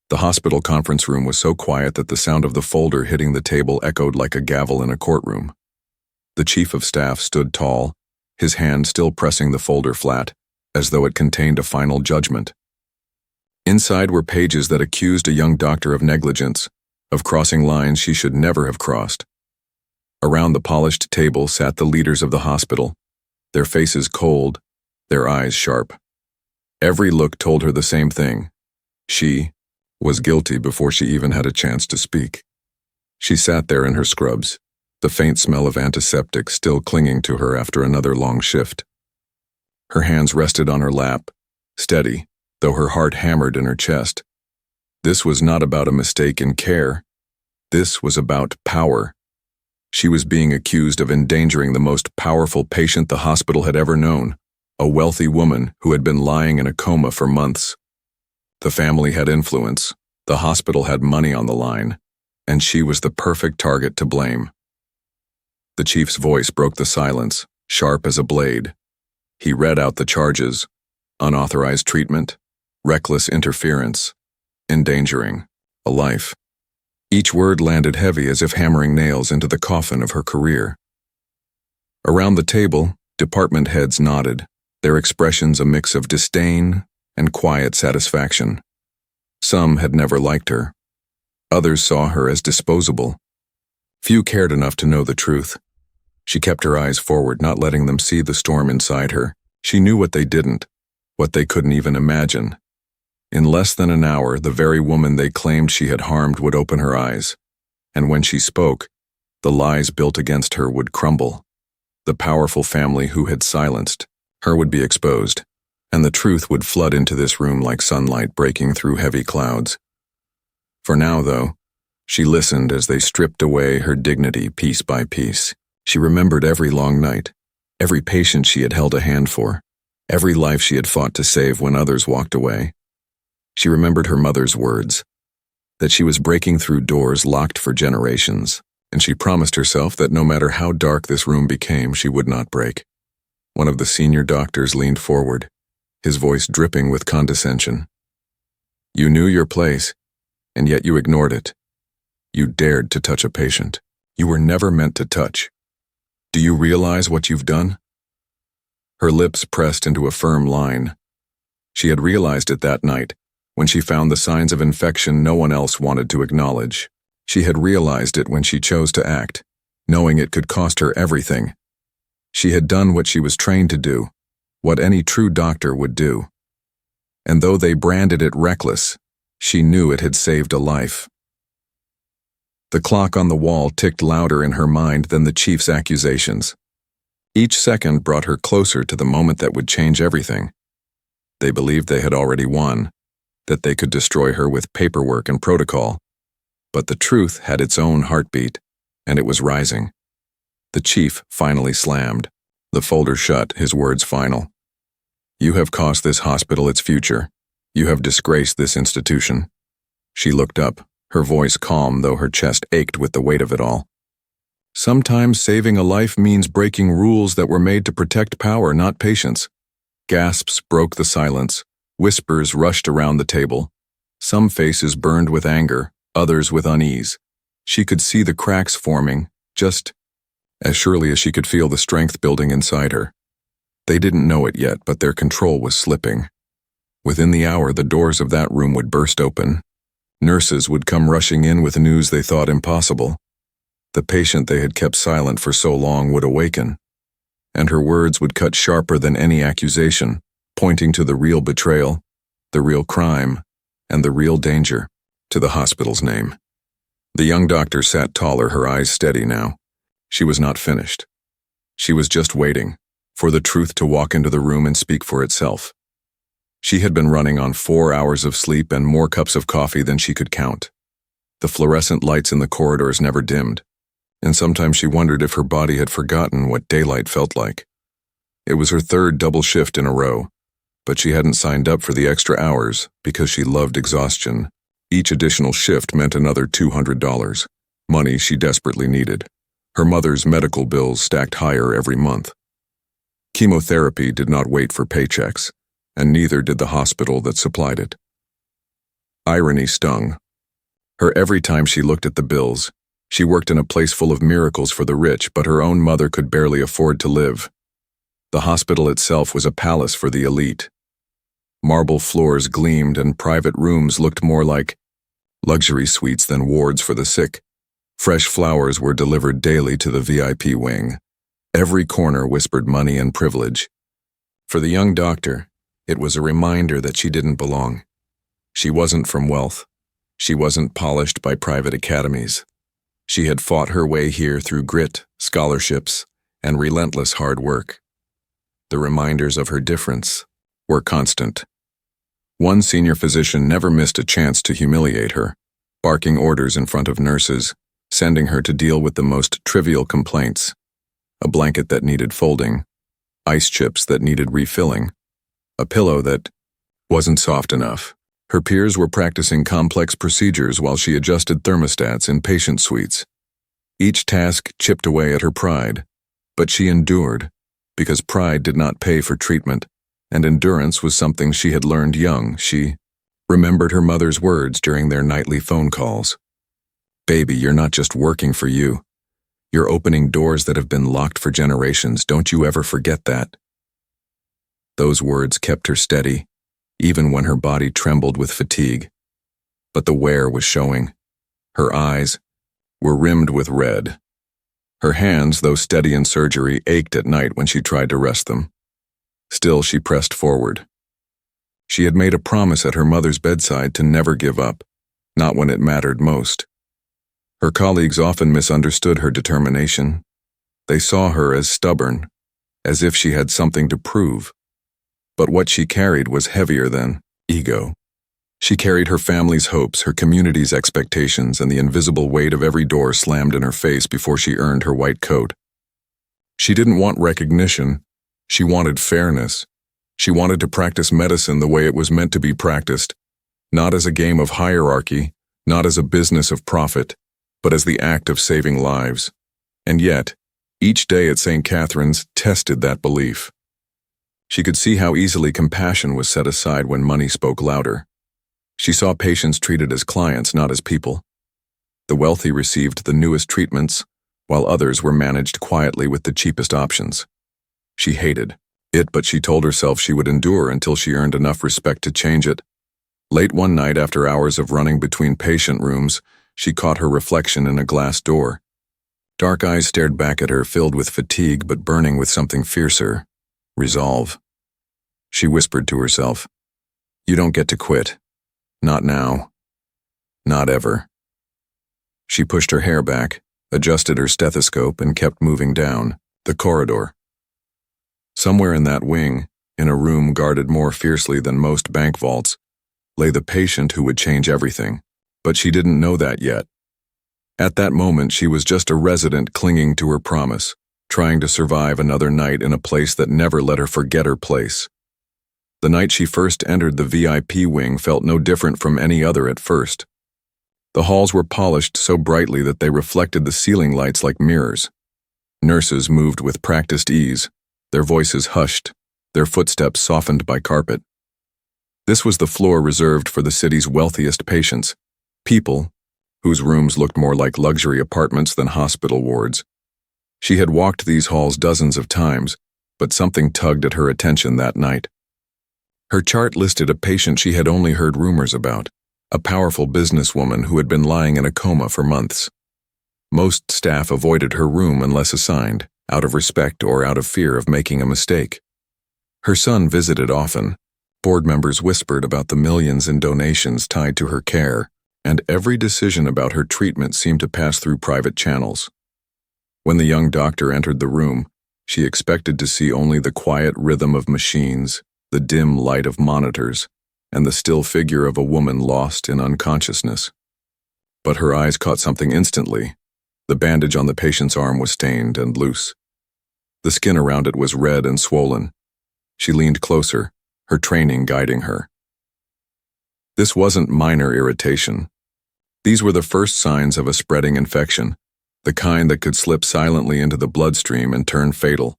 The hospital conference room was so quiet that the sound of the folder hitting the table echoed like a gavel in a courtroom. The chief of staff stood tall, his hand still pressing the folder flat, as though it contained a final judgment. Inside were pages that accused a young doctor of negligence, of crossing lines she should never have crossed. Around the polished table sat the leaders of the hospital, their faces cold, their eyes sharp. Every look told her the same thing. She was guilty before she even had a chance to speak. She sat there in her scrubs, the faint smell of antiseptic still clinging to her after another long shift. Her hands rested on her lap, steady, though her heart hammered in her chest. This was not about a mistake in care. This was about power. She was being accused of endangering the most powerful patient the hospital had ever known, a wealthy woman who had been lying in a coma for months. The family had influence, the hospital had money on the line, and she was the perfect target to blame. The chief's voice broke the silence, sharp as a blade. He read out the charges: unauthorized treatment, reckless interference, endangering a life. Each word landed heavy as if hammering nails into the coffin of her career. Around the table, department heads nodded, their expressions a mix of disdain and quiet satisfaction. Some had never liked her. Others saw her as disposable. Few cared enough to know the truth. She kept her eyes forward, not letting them see the storm inside her. She knew what they didn't, what they couldn't even imagine. In less than an hour, the very woman they claimed she had harmed would open her eyes, and when she spoke, the lies built against her would crumble. The powerful family who had silenced her would be exposed, and the truth would flood into this room like sunlight breaking through heavy clouds. For now, though, she listened as they stripped away her dignity piece by piece. She remembered every long night, every patient she had held a hand for, every life she had fought to save when others walked away. She remembered her mother's words, that she was breaking through doors locked for generations, and she promised herself that no matter how dark this room became, she would not break. One of the senior doctors leaned forward, his voice dripping with condescension. "You knew your place, and yet you ignored it. You dared to touch a patient you were never meant to touch. Do you realize what you've done?" Her lips pressed into a firm line. She had realized it that night, when she found the signs of infection no one else wanted to acknowledge. She had realized it when she chose to act, knowing it could cost her everything. She had done what she was trained to do, what any true doctor would do. And though they branded it reckless, she knew it had saved a life. The clock on the wall ticked louder in her mind than the chief's accusations. Each second brought her closer to the moment that would change everything. They believed they had already won, that they could destroy her with paperwork and protocol. But the truth had its own heartbeat, and it was rising. The chief finally slammed, the folder shut, his words final. "You have cost this hospital its future. You have disgraced this institution." She looked up, her voice calm though her chest ached with the weight of it all. "Sometimes saving a life means breaking rules that were made to protect power, not patients." Gasps broke the silence. Whispers rushed around the table. Some faces burned with anger, others with unease. She could see the cracks forming, just as surely as she could feel the strength building inside her. They didn't know it yet, but their control was slipping. Within the hour, the doors of that room would burst open. Nurses would come rushing in with news they thought impossible. The patient they had kept silent for so long would awaken, and her words would cut sharper than any accusation, pointing to the real betrayal, the real crime, and the real danger, to the hospital's name. The young doctor sat taller, her eyes steady now. She was not finished. She was just waiting for the truth to walk into the room and speak for itself. She had been running on 4 hours of sleep and more cups of coffee than she could count. The fluorescent lights in the corridors never dimmed, and sometimes she wondered if her body had forgotten what daylight felt like. It was her third double shift in a row, but she hadn't signed up for the extra hours because she loved exhaustion. Each additional shift meant another $200, money she desperately needed. Her mother's medical bills stacked higher every month. Chemotherapy did not wait for paychecks, and neither did the hospital that supplied it. Irony stung. Her every time she looked at the bills. She worked in a place full of miracles for the rich, but her own mother could barely afford to live. The hospital itself was a palace for the elite. Marble floors gleamed and private rooms looked more like luxury suites than wards for the sick. Fresh flowers were delivered daily to the VIP wing. Every corner whispered money and privilege. For the young doctor, it was a reminder that she didn't belong. She wasn't from wealth. She wasn't polished by private academies. She had fought her way here through grit, scholarships, and relentless hard work. The reminders of her difference were constant. One senior physician never missed a chance to humiliate her, barking orders in front of nurses, sending her to deal with the most trivial complaints. A blanket that needed folding, ice chips that needed refilling, a pillow that wasn't soft enough. Her peers were practicing complex procedures while she adjusted thermostats in patient suites. Each task chipped away at her pride, but she endured, because pride did not pay for treatment, and endurance was something she had learned young. She remembered her mother's words during their nightly phone calls. "Baby, you're not just working for you. You're opening doors that have been locked for generations. Don't you ever forget that." Those words kept her steady, even when her body trembled with fatigue. But the wear was showing. Her eyes were rimmed with red. Her hands, though steady in surgery, ached at night when she tried to rest them. Still, she pressed forward. She had made a promise at her mother's bedside to never give up, not when it mattered most. Her colleagues often misunderstood her determination. They saw her as stubborn, as if she had something to prove. But what she carried was heavier than ego. She carried her family's hopes, her community's expectations, and the invisible weight of every door slammed in her face before she earned her white coat. She didn't want recognition. She wanted fairness. She wanted to practice medicine the way it was meant to be practiced, not as a game of hierarchy, not as a business of profit, but as the act of saving lives. And yet, each day at St. Catherine's tested that belief. She could see how easily compassion was set aside when money spoke louder. She saw patients treated as clients, not as people. The wealthy received the newest treatments, while others were managed quietly with the cheapest options. She hated it, but she told herself she would endure until she earned enough respect to change it. Late one night, after hours of running between patient rooms, she caught her reflection in a glass door. Dark eyes stared back at her, filled with fatigue but burning with something fiercer. Resolve. She whispered to herself, "You don't get to quit. Not now. Not ever." She pushed her hair back, adjusted her stethoscope, and kept moving down the corridor. Somewhere in that wing, in a room guarded more fiercely than most bank vaults, lay the patient who would change everything. But she didn't know that yet. At that moment, she was just a resident clinging to her promise, trying to survive another night in a place that never let her forget her place. The night she first entered the VIP wing felt no different from any other at first. The halls were polished so brightly that they reflected the ceiling lights like mirrors. Nurses moved with practiced ease, their voices hushed, their footsteps softened by carpet. This was the floor reserved for the city's wealthiest patients, people whose rooms looked more like luxury apartments than hospital wards. She had walked these halls dozens of times, but something tugged at her attention that night. Her chart listed a patient she had only heard rumors about, a powerful businesswoman who had been lying in a coma for months. Most staff avoided her room unless assigned, out of respect or out of fear of making a mistake. Her son visited often. Board members whispered about the millions in donations tied to her care, and every decision about her treatment seemed to pass through private channels. When the young doctor entered the room, she expected to see only the quiet rhythm of machines, the dim light of monitors, and the still figure of a woman lost in unconsciousness. But her eyes caught something instantly. The bandage on the patient's arm was stained and loose. The skin around it was red and swollen. She leaned closer, her training guiding her. This wasn't minor irritation. These were the first signs of a spreading infection, the kind that could slip silently into the bloodstream and turn fatal.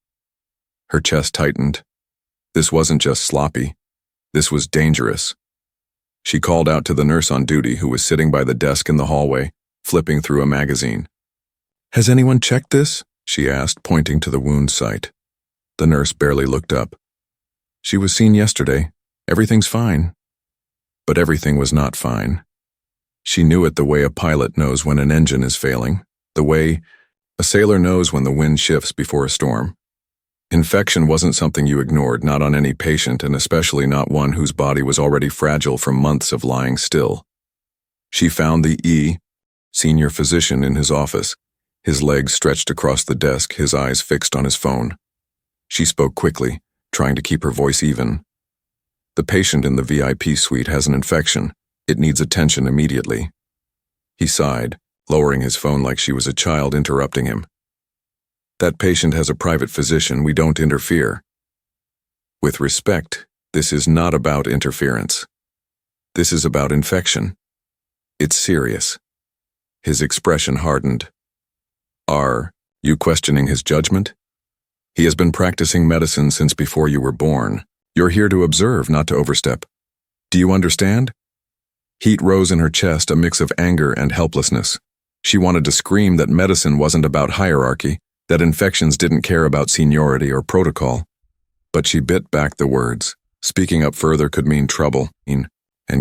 Her chest tightened. This wasn't just sloppy. This was dangerous. She called out to the nurse on duty who was sitting by the desk in the hallway, flipping through a magazine. "Has anyone checked this?" she asked, pointing to the wound site. The nurse barely looked up. "She was seen yesterday. Everything's fine." But everything was not fine. She knew it the way a pilot knows when an engine is failing, the way a sailor knows when the wind shifts before a storm. Infection wasn't something you ignored, not on any patient, and especially not one whose body was already fragile from months of lying still. She found the senior physician in his office, his legs stretched across the desk, his eyes fixed on his phone. She spoke quickly, trying to keep her voice even. "The patient in the VIP suite has an infection. It needs attention immediately." He sighed, lowering his phone like she was a child interrupting him. "That patient has a private physician. We don't interfere." With respect, this is not about interference. This is about infection. It's serious. His expression hardened. "Are you questioning his judgment? He has been practicing medicine since before you were born. You're here to observe, not to overstep. Do you understand?" Heat rose in her chest, a mix of anger and helplessness. She wanted to scream that medicine wasn't about hierarchy, that infections didn't care about seniority or protocol. But she bit back the words. Speaking up further could mean trouble, and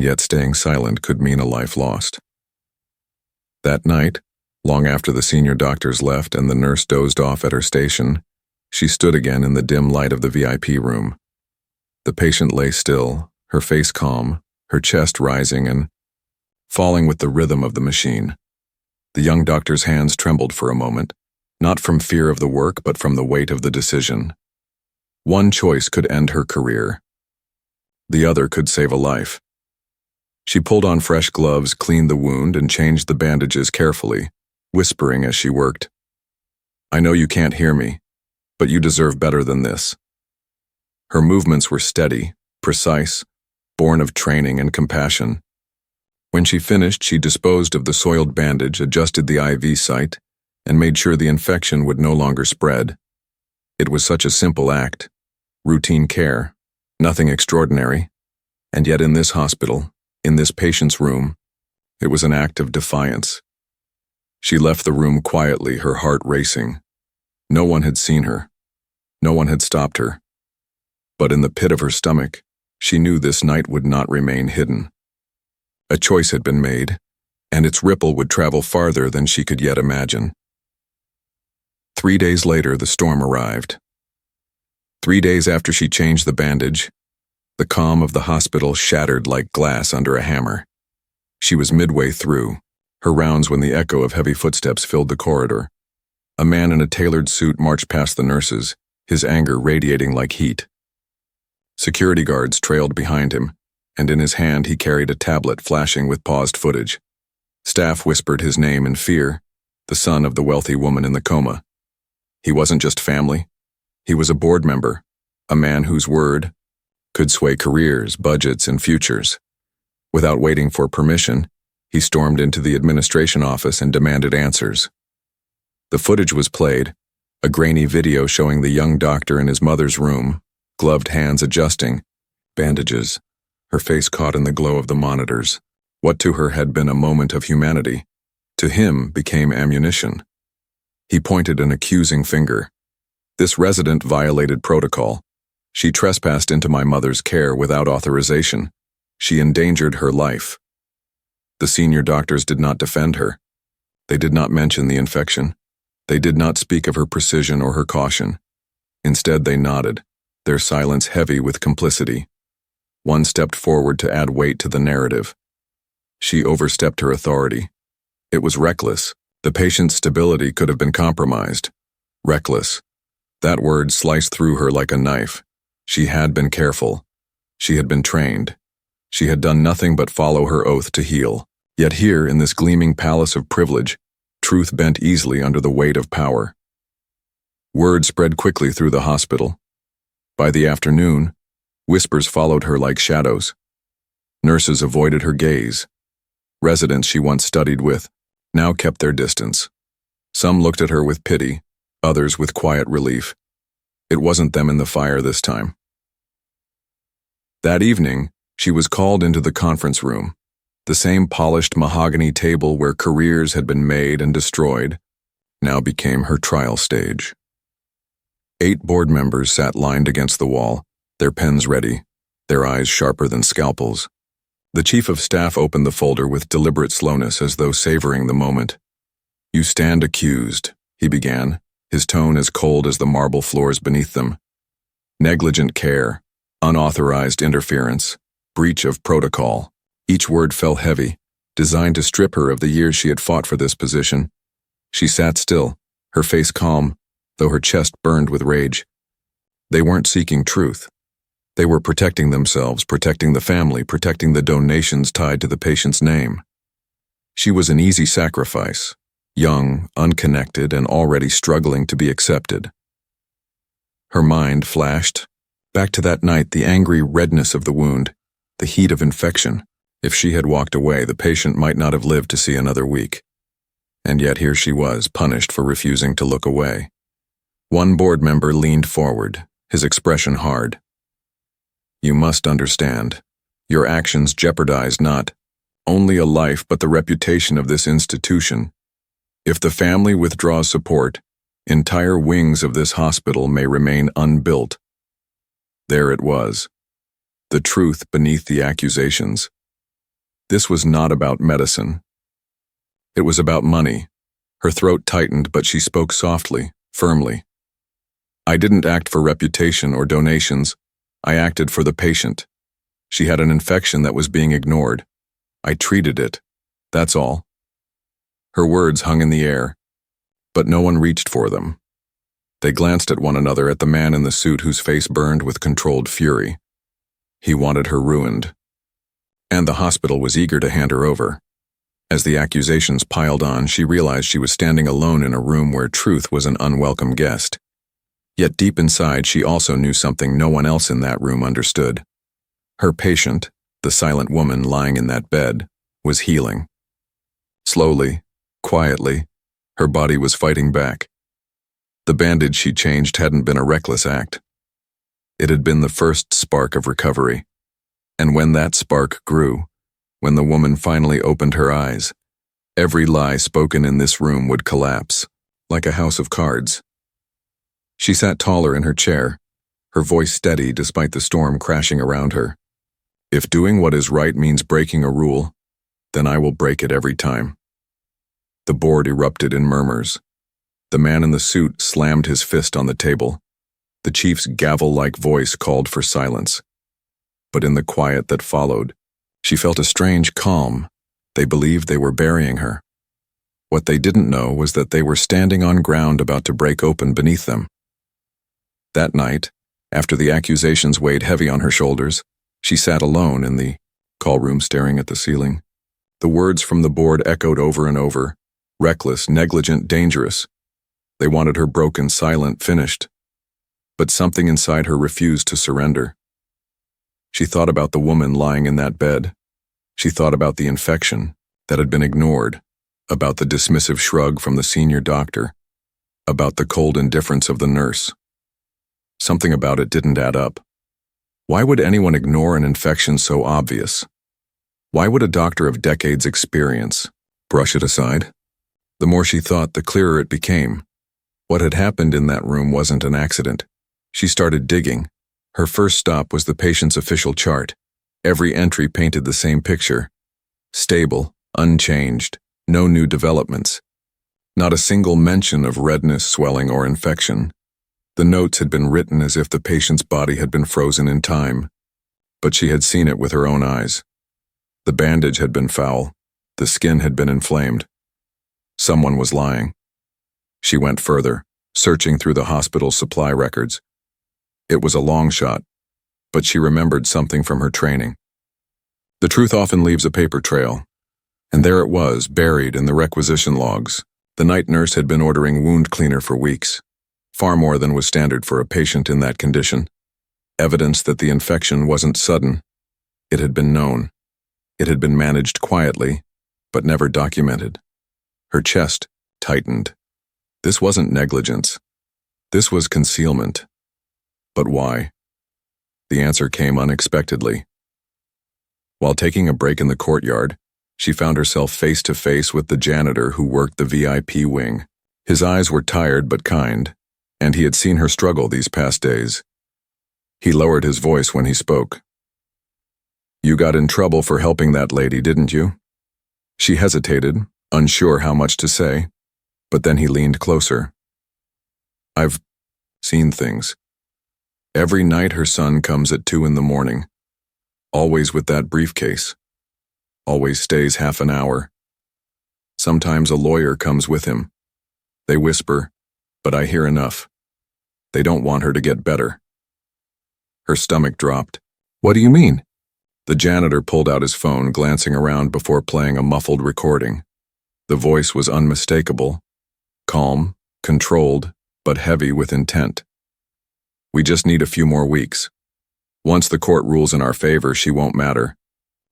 yet staying silent could mean a life lost. That night, long after the senior doctors left and the nurse dozed off at her station, she stood again in the dim light of the VIP room. The patient lay still, her face calm, her chest rising and falling with the rhythm of the machine. The young doctor's hands trembled for a moment, not from fear of the work but from the weight of the decision. One choice could end her career. The other could save a life. She pulled on fresh gloves, cleaned the wound, and changed the bandages carefully, whispering as she worked. "I know you can't hear me, but you deserve better than this." Her movements were steady, precise, born of training and compassion. When she finished, she disposed of the soiled bandage, adjusted the IV site, and made sure the infection would no longer spread. It was such a simple act, routine care, nothing extraordinary, and yet in this hospital, in this patient's room, it was an act of defiance. She left the room quietly, her heart racing. No one had seen her. No one had stopped her. But in the pit of her stomach, she knew this night would not remain hidden. A choice had been made, and its ripple would travel farther than she could yet imagine. 3 days later, the storm arrived. 3 days after she changed the bandage, the calm of the hospital shattered like glass under a hammer. She was midway through her rounds when the echo of heavy footsteps filled the corridor. A man in a tailored suit marched past the nurses, his anger radiating like heat. Security guards trailed behind him, and in his hand he carried a tablet flashing with paused footage. Staff whispered his name in fear, the son of the wealthy woman in the coma. He wasn't just family. He was a board member, a man whose word could sway careers, budgets, and futures. Without waiting for permission, he stormed into the administration office and demanded answers. The footage was played, a grainy video showing the young doctor in his mother's room, gloved hands adjusting bandages, her face caught in the glow of the monitors. What to her had been a moment of humanity, to him became ammunition. He pointed an accusing finger. "This resident violated protocol. She trespassed into my mother's care without authorization. She endangered her life." The senior doctors did not defend her. They did not mention the infection. They did not speak of her precision or her caution. Instead, they nodded, their silence heavy with complicity. One stepped forward to add weight to the narrative. She overstepped her authority. It was reckless. The patient's stability could have been compromised. Reckless. That word sliced through her like a knife. She had been careful. She had been trained. She had done nothing but follow her oath to heal. Yet here, in this gleaming palace of privilege, truth bent easily under the weight of power. Word spread quickly through the hospital. By the afternoon, whispers followed her like shadows. Nurses avoided her gaze. Residents she once studied with now kept their distance. Some looked at her with pity, others with quiet relief. It wasn't them in the fire this time. That evening, She was called into the conference room. The same polished mahogany table where careers had been made and destroyed now became her trial stage. 8 board members sat lined against the wall, their pens ready, their eyes sharper than scalpels. The chief of staff opened the folder with deliberate slowness as though savoring the moment. "You stand accused," he began, his tone as cold as the marble floors beneath them. "Negligent care, unauthorized interference, breach of protocol." Each word fell heavy, designed to strip her of the years she had fought for this position. She sat still, her face calm, though her chest burned with rage. They weren't seeking truth. They were protecting themselves, protecting the family, protecting the donations tied to the patient's name. She was an easy sacrifice, young, unconnected, and already struggling to be accepted. Her mind flashed back to that night, the angry redness of the wound, the heat of infection. If she had walked away, the patient might not have lived to see another week. And yet here she was, punished for refusing to look away. One board member leaned forward, his expression hard. "You must understand, your actions jeopardize not only a life but the reputation of this institution. If the family withdraws support, entire wings of this hospital may remain unbuilt." There it was, the truth beneath the accusations. This was not about medicine. It was about money. Her throat tightened, but she spoke softly, firmly. "I didn't act for reputation or donations. I acted for the patient. She had an infection that was being ignored. I treated it. That's all." Her words hung in the air, but no one reached for them. They glanced at one another, at the man in the suit whose face burned with controlled fury. He wanted her ruined. And the hospital was eager to hand her over. As the accusations piled on, she realized she was standing alone in a room where truth was an unwelcome guest. Yet deep inside, she also knew something no one else in that room understood. Her patient, the silent woman lying in that bed, was healing. Slowly, quietly, her body was fighting back. The bandage she changed hadn't been a reckless act. It had been the first spark of recovery. And when that spark grew, when the woman finally opened her eyes, every lie spoken in this room would collapse, like a house of cards. She sat taller in her chair, her voice steady despite the storm crashing around her. "If doing what is right means breaking a rule, then I will break it every time." The board erupted in murmurs. The man in the suit slammed his fist on the table. The chief's gavel-like voice called for silence. But in the quiet that followed, she felt a strange calm. They believed they were burying her. What they didn't know was that they were standing on ground about to break open beneath them. That night, after the accusations weighed heavy on her shoulders, she sat alone in the call room staring at the ceiling. The words from the board echoed over and over: reckless, negligent, dangerous. They wanted her broken, silent, finished. But something inside her refused to surrender. She thought about the woman lying in that bed. She thought about the infection that had been ignored, about the dismissive shrug from the senior doctor, about the cold indifference of the nurse. Something about it didn't add up. Why would anyone ignore an infection so obvious? Why would a doctor of decades' experience brush it aside? The more she thought, the clearer it became. What had happened in that room wasn't an accident. She started digging. Her first stop was the patient's official chart. Every entry painted the same picture. Stable, unchanged, no new developments. Not a single mention of redness, swelling, or infection. The notes had been written as if the patient's body had been frozen in time. But she had seen it with her own eyes. The bandage had been foul. The skin had been inflamed. Someone was lying. She went further, searching through the hospital's supply records. It was a long shot, but she remembered something from her training. The truth often leaves a paper trail, and there it was, buried in the requisition logs. The night nurse had been ordering wound cleaner for weeks, far more than was standard for a patient in that condition. Evidence that the infection wasn't sudden. It had been known. It had been managed quietly, but never documented. Her chest tightened. This wasn't negligence. This was concealment. But why? The answer came unexpectedly. While taking a break in the courtyard, she found herself face to face with the janitor who worked the VIP wing. His eyes were tired but kind, and he had seen her struggle these past days. He lowered his voice when he spoke. "You got in trouble for helping that lady, didn't you?" She hesitated, unsure how much to say, but then he leaned closer. "I've seen things. Every night her son comes at 2 in the morning, always with that briefcase. Always stays half an hour. Sometimes a lawyer comes with him. They whisper, but I hear enough. They don't want her to get better." Her stomach dropped. "What do you mean?" The janitor pulled out his phone, glancing around before playing a muffled recording. The voice was unmistakable, calm, controlled, but heavy with intent. "We just need a few more weeks. Once the court rules in our favor, she won't matter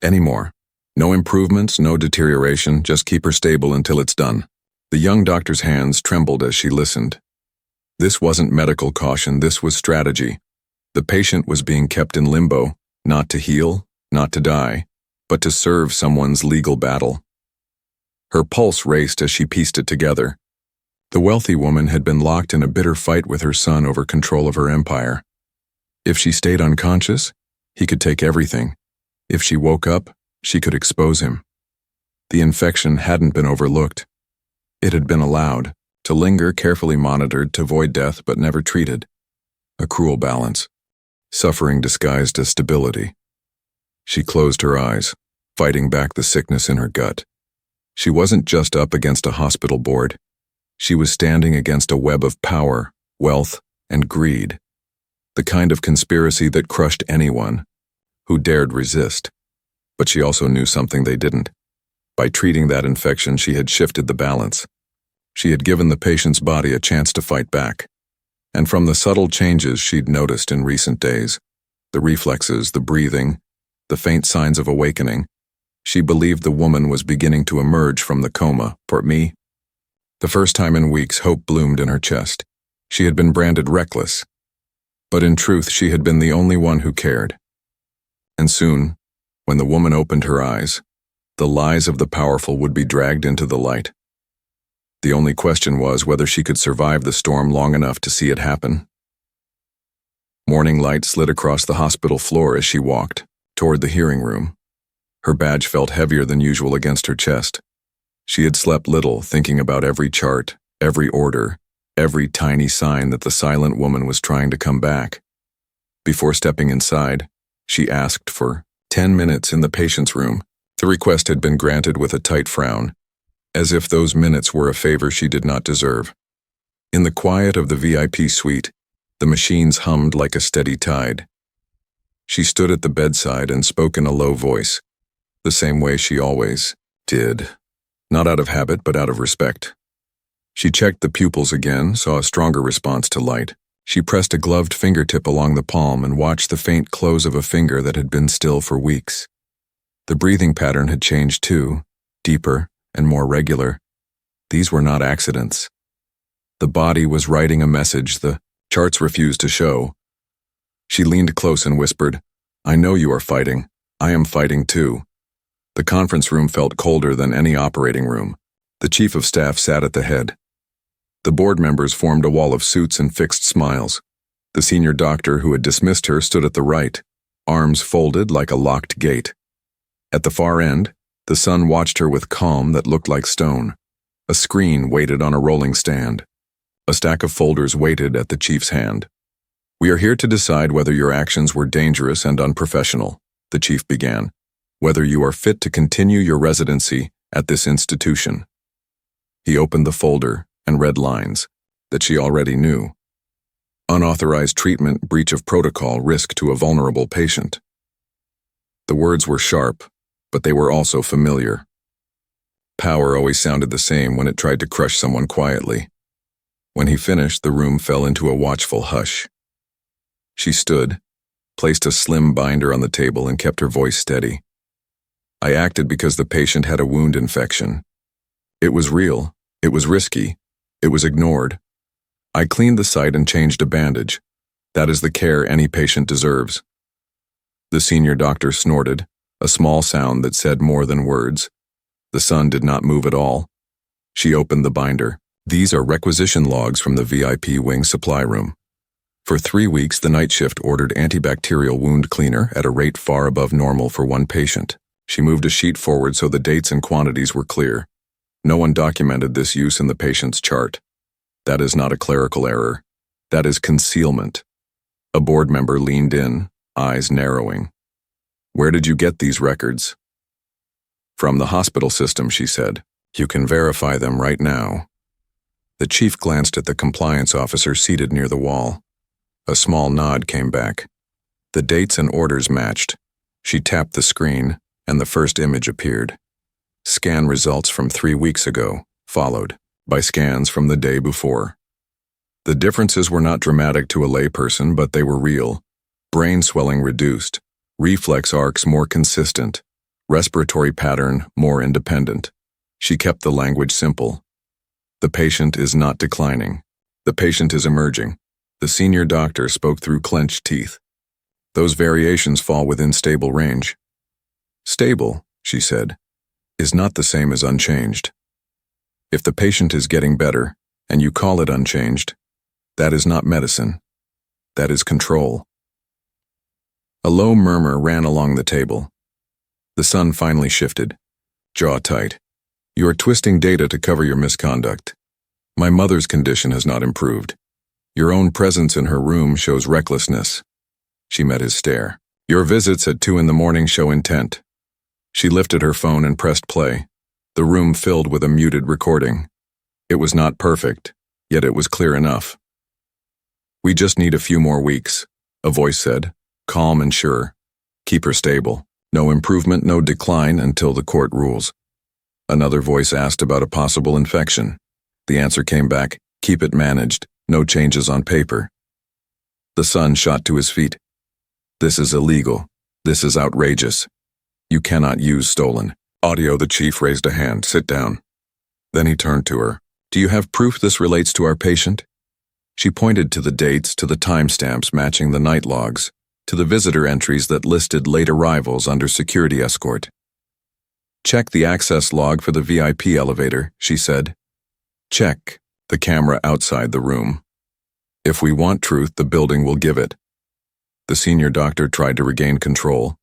anymore. No improvements, no deterioration, just keep her stable until it's done." The young doctor's hands trembled as she listened. This wasn't medical caution, this was strategy. The patient was being kept in limbo, not to heal, not to die, but to serve someone's legal battle. Her pulse raced as she pieced it together. The wealthy woman had been locked in a bitter fight with her son over control of her empire. If she stayed unconscious, he could take everything. If she woke up, she could expose him. The infection hadn't been overlooked. It had been allowed to linger, carefully monitored, to avoid death but never treated. A cruel balance. Suffering disguised as stability. She closed her eyes, fighting back the sickness in her gut. She wasn't just up against a hospital board. She was standing against a web of power, wealth, and greed. The kind of conspiracy that crushed anyone who dared resist. But she also knew something they didn't. By treating that infection, she had shifted the balance. She had given the patient's body a chance to fight back. And from the subtle changes she'd noticed in recent days, the reflexes, the breathing, the faint signs of awakening, she believed the woman was beginning to emerge from the coma. For me, the first time in weeks, hope bloomed in her chest. She had been branded reckless, but in truth she had been the only one who cared. And soon, when the woman opened her eyes, the lies of the powerful would be dragged into the light. The only question was whether she could survive the storm long enough to see it happen. Morning light slid across the hospital floor as she walked toward the hearing room. Her badge felt heavier than usual against her chest. She had slept little, thinking about every chart, every order, every tiny sign that the silent woman was trying to come back. Before stepping inside, she asked for 10 minutes in the patient's room. The request had been granted with a tight frown, as if those minutes were a favor she did not deserve. In the quiet of the VIP suite, the machines hummed like a steady tide. She stood at the bedside and spoke in a low voice, the same way she always did, not out of habit but out of respect. She checked the pupils again, saw a stronger response to light. She pressed a gloved fingertip along the palm and watched the faint close of a finger that had been still for weeks. The breathing pattern had changed too, deeper and more regular. These were not accidents. The body was writing a message the charts refused to show. She leaned close and whispered, "I know you are fighting. I am fighting too." The conference room felt colder than any operating room. The chief of staff sat at the head. The board members formed a wall of suits and fixed smiles. The senior doctor who had dismissed her stood at the right, arms folded like a locked gate. At the far end, the son watched her with calm that looked like stone. A screen waited on a rolling stand. A stack of folders waited at the chief's hand. "We are here to decide whether your actions were dangerous and unprofessional," the chief began. "Whether you are fit to continue your residency at this institution." He opened the folder and read lines that she already knew. "Unauthorized treatment, breach of protocol, risk to a vulnerable patient." The words were sharp, but they were also familiar. Power always sounded the same when it tried to crush someone quietly. When he finished, the room fell into a watchful hush. She stood, placed a slim binder on the table, and kept her voice steady. "I acted because the patient had a wound infection. It was real, it was risky, it was ignored. I cleaned the site and changed a bandage. That is the care any patient deserves." The senior doctor snorted, a small sound that said more than words. The son did not move at all. She opened the binder. These are requisition logs from the VIP wing supply room. For 3 weeks, the night shift ordered antibacterial wound cleaner at a rate far above normal for one patient. She moved a sheet forward so the dates and quantities were clear. No one documented this use in the patient's chart. That is not a clerical error. That is concealment. A board member leaned in, eyes narrowing. Where did you get these records? From the hospital system, she said. You can verify them right now. The chief glanced at the compliance officer seated near the wall. A small nod came back. The dates and orders matched. She tapped the screen, and the first image appeared. Scan results from 3 weeks ago, followed by scans from the day before. The differences were not dramatic to a layperson, but they were real. Brain swelling reduced, reflex arcs more consistent, respiratory pattern more independent. She kept the language simple. The patient is not declining. The patient is emerging. The senior doctor spoke through clenched teeth. Those variations fall within stable range. Stable, she said, is not the same as unchanged. If the patient is getting better, and you call it unchanged, that is not medicine. That is control. A low murmur ran along the table. The son finally shifted, jaw tight. You are twisting data to cover your misconduct. My mother's condition has not improved. Your own presence in her room shows recklessness. She met his stare. Your visits at 2 a.m. show intent. She lifted her phone and pressed play. The room filled with a muted recording. It was not perfect, yet it was clear enough. We just need a few more weeks, a voice said, calm and sure. Keep her stable. No improvement, no decline until the court rules. Another voice asked about a possible infection. The answer came back, keep it managed, no changes on paper. The son shot to his feet. This is illegal. This is outrageous. You cannot use stolen audio. The chief raised a hand. Sit down. Then he turned to her. Do you have proof this relates to our patient? She pointed to the dates, to the timestamps matching the night logs, to the visitor entries that listed late arrivals under security escort. Check the access log for the VIP elevator, she said. Check the camera outside the room. If we want truth, the building will give it. The senior doctor tried to regain control.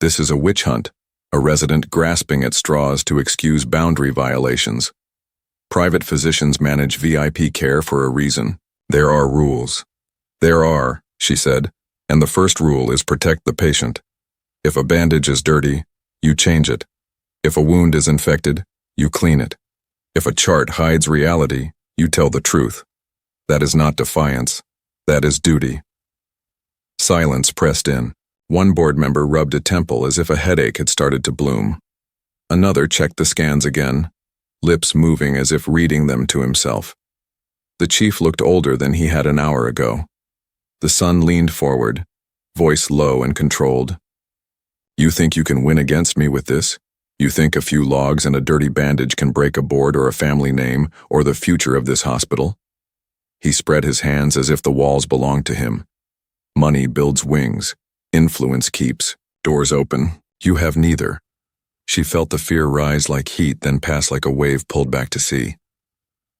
This is a witch hunt, a resident grasping at straws to excuse boundary violations. Private physicians manage VIP care for a reason. There are rules. There are, she said, and the first rule is protect the patient. If a bandage is dirty, you change it. If a wound is infected, you clean it. If a chart hides reality, you tell the truth. That is not defiance. That is duty. Silence pressed in. One board member rubbed a temple as if a headache had started to bloom. Another checked the scans again, lips moving as if reading them to himself. The chief looked older than he had an hour ago. The son leaned forward, voice low and controlled. You think you can win against me with this? You think a few logs and a dirty bandage can break a board or a family name or the future of this hospital? He spread his hands as if the walls belonged to him. Money builds wings. Influence keeps doors open. You have neither. She felt the fear rise like heat, then pass like a wave pulled back to sea.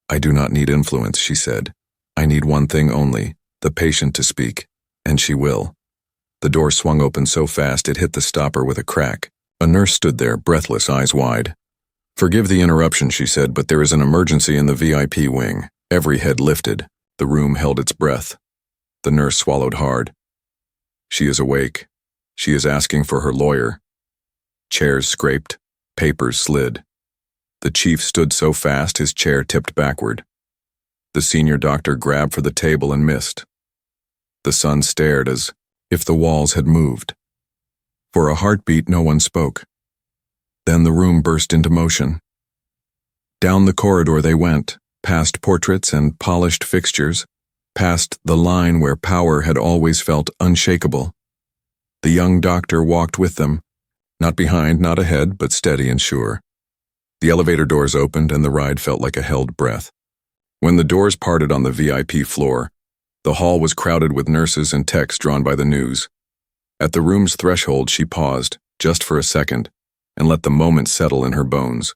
I do not need influence, she said. I need one thing only, the patient to speak, and she will. The door swung open so fast it hit the stopper with a crack. A nurse stood there, breathless, eyes wide. Forgive the interruption, she said, but there is an emergency in the VIP wing. Every head lifted. The room held its breath. The nurse swallowed hard. She is awake. She is asking for her lawyer. Chairs scraped. Papers slid. The chief stood so fast his chair tipped backward. The senior doctor grabbed for the table and missed. The son stared as if the walls had moved. For a heartbeat, no one spoke. Then the room burst into motion. Down the corridor they went, past portraits and polished fixtures, past the line where power had always felt unshakable. The young doctor walked with them, not behind, not ahead, but steady and sure. The elevator doors opened and the ride felt like a held breath. When the doors parted on the VIP floor, the hall was crowded with nurses and techs drawn by the news. At the room's threshold, she paused, just for a second, and let the moment settle in her bones.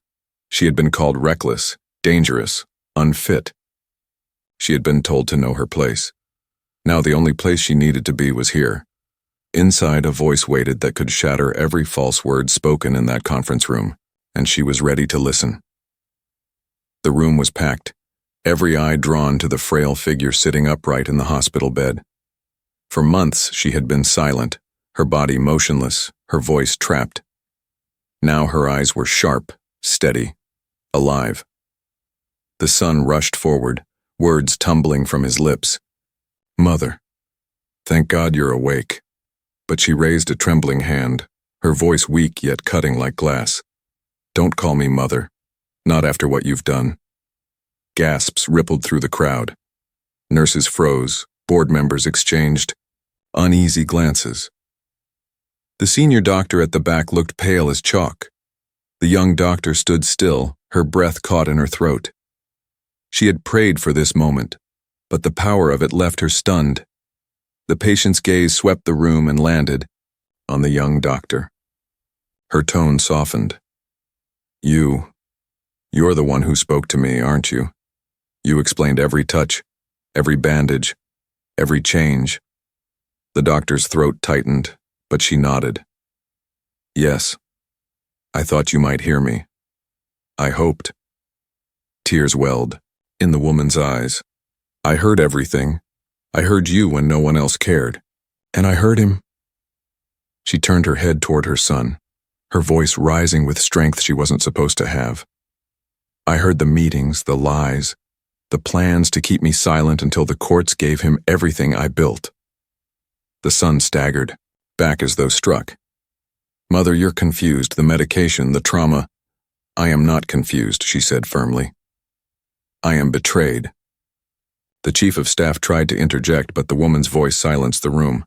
She had been called reckless, dangerous, unfit. She had been told to know her place. Now the only place she needed to be was here. Inside, a voice waited that could shatter every false word spoken in that conference room, and she was ready to listen. The room was packed, every eye drawn to the frail figure sitting upright in the hospital bed. For months she had been silent, her body motionless, her voice trapped. Now her eyes were sharp, steady, alive. The son rushed forward, words tumbling from his lips. "Mother, thank God you're awake." But she raised a trembling hand, her voice weak yet cutting like glass. "Don't call me mother, not after what you've done." Gasps rippled through the crowd. Nurses froze, board members exchanged uneasy glances. The senior doctor at the back looked pale as chalk. The young doctor stood still, her breath caught in her throat. She had prayed for this moment, but the power of it left her stunned. The patient's gaze swept the room and landed on the young doctor. Her tone softened. You're the one who spoke to me, aren't you? You explained every touch, every bandage, every change." The doctor's throat tightened, but she nodded. "Yes. I thought you might hear me. I hoped." Tears welled in the woman's eyes. "I heard everything. I heard you when no one else cared. And I heard him." She turned her head toward her son, her voice rising with strength she wasn't supposed to have. "I heard the meetings, the lies, the plans to keep me silent until the courts gave him everything I built." The son staggered, back as though struck. "Mother, you're confused, the medication, the trauma." "I am not confused," she said firmly. "I am betrayed." The chief of staff tried to interject, but the woman's voice silenced the room.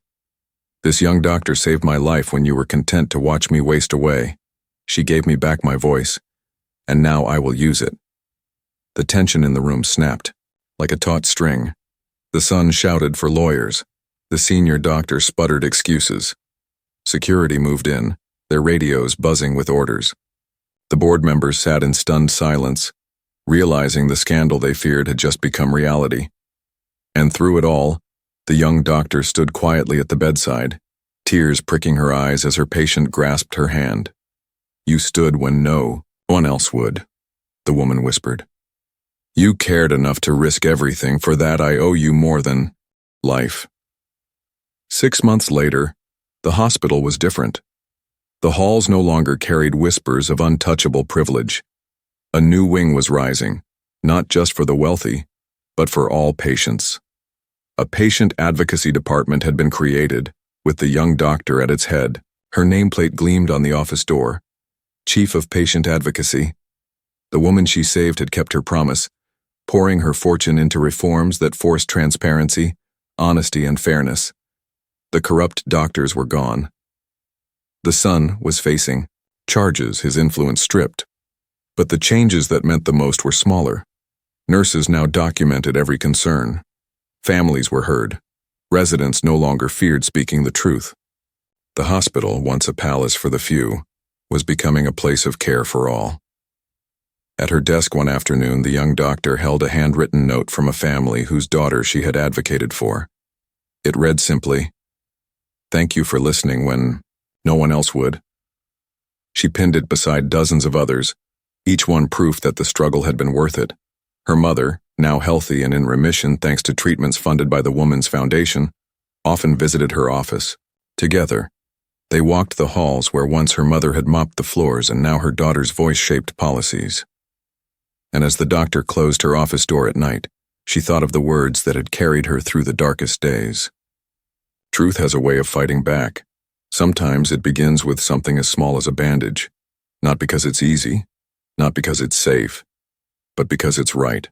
"This young doctor saved my life when you were content to watch me waste away. She gave me back my voice, and now I will use it." The tension in the room snapped, like a taut string. The son shouted for lawyers. The senior doctor sputtered excuses. Security moved in, their radios buzzing with orders. The board members sat in stunned silence, realizing the scandal they feared had just become reality. And through it all, the young doctor stood quietly at the bedside, tears pricking her eyes as her patient grasped her hand. "You stood when no one else would," the woman whispered. "You cared enough to risk everything. For that I owe you more than life." 6 months later, the hospital was different. The halls no longer carried whispers of untouchable privilege. A new wing was rising, not just for the wealthy, but for all patients. A patient advocacy department had been created, with the young doctor at its head. Her nameplate gleamed on the office door. Chief of Patient Advocacy. The woman she saved had kept her promise, pouring her fortune into reforms that forced transparency, honesty, and fairness. The corrupt doctors were gone. The son was facing charges, his influence stripped. But the changes that meant the most were smaller. Nurses now documented every concern. Families were heard. Residents no longer feared speaking the truth. The hospital, once a palace for the few, was becoming a place of care for all. At her desk one afternoon, the young doctor held a handwritten note from a family whose daughter she had advocated for. It read simply, "Thank you for listening when no one else would." She pinned it beside dozens of others, each one proof that the struggle had been worth it. Her mother, now healthy and in remission thanks to treatments funded by the Woman's Foundation, often visited her office. Together, they walked the halls where once her mother had mopped the floors and now her daughter's voice shaped policies. And as the doctor closed her office door at night, she thought of the words that had carried her through the darkest days. Truth has a way of fighting back. Sometimes it begins with something as small as a bandage, not because it's easy, not because it's safe, but because it's right.